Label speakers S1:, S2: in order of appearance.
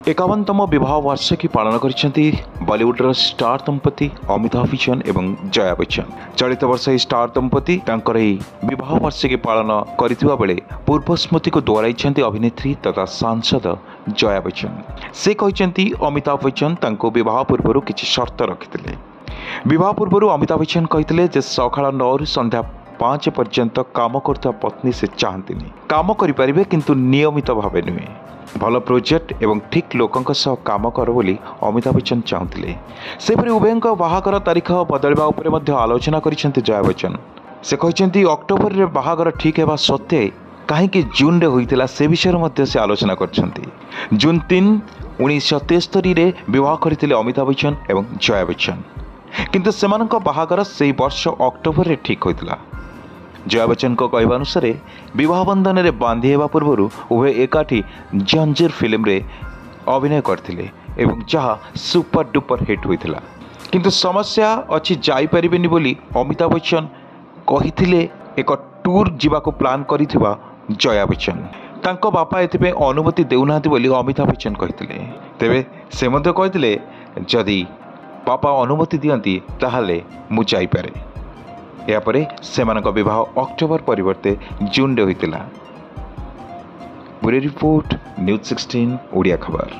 S1: 51तम विवाह वार्षिकी पालन कर बॉलीवुड स्टार दंपति अमिताभ बच्चन एवं जया बच्चन। चलित वर्ष यह स्टार दंपति विवाह वार्षिकी पालन करथिबा बेले पूर्व स्मृति को दोहराई अभिनेत्री तथा सांसद जया बच्चन। से कहते अमिताभ बच्चन तांको विवाह पूर्व किसी शर्त रखिते। विवाह पूर्व अमिताभ बच्चन कहते सकाळ 9 रु संध्या 5 पर्यंत काम करता पत्नी से चाहती काम करें किंतु नियमित भाव नुहे। भल प्रोजेक्ट एवं ठीक लोकों सह काम कर बोली अमिताभ बच्चन चाहते। सेपरि उभयों बाहागर तारीख बदलवा उपर मध्य आलोचना करिसेंती जया बच्चन। से कहते अक्टोबर रे बाहागर ठीक है सत्वे कहीं जून रे होइतिला से विषय मध्य से आलोचना करछंती। जून 3 1973 रे विवाह करथिले अमिताभ बच्चन एवं जया बच्चन, किंतु सेमानक बाहागर से वर्ष अक्टोबर रे ठीक होइतिला। जया बच्चन को कहवा अनुसार विवाह बंधन में बांधि हेबा पूर्व उभय एकाठी जंजीर फिल्म रे अभिनय करथिले एवं जहाँ सुपर डुपर हिट होइतिला। किंतु समस्या अच्छी जाई परिबेनी बोली अमिताभ बच्चन कहिथिले। एक टूर जीवाको प्लान करिथिबा जया बच्चन तांको बापा एथिबे अनुमति देउनाहांती बोली अमिताभ बच्चन कहिथिले। तेबे से मध्य कहिथिले जदि बापा अनुमति दियंती ताहाले मु जाई पारे। यापर सेमानक विवाह अक्टोबर परिवर्ते जून रे होइतिला। बुरे रिपोर्ट न्यूज 16 ओडिया खबर।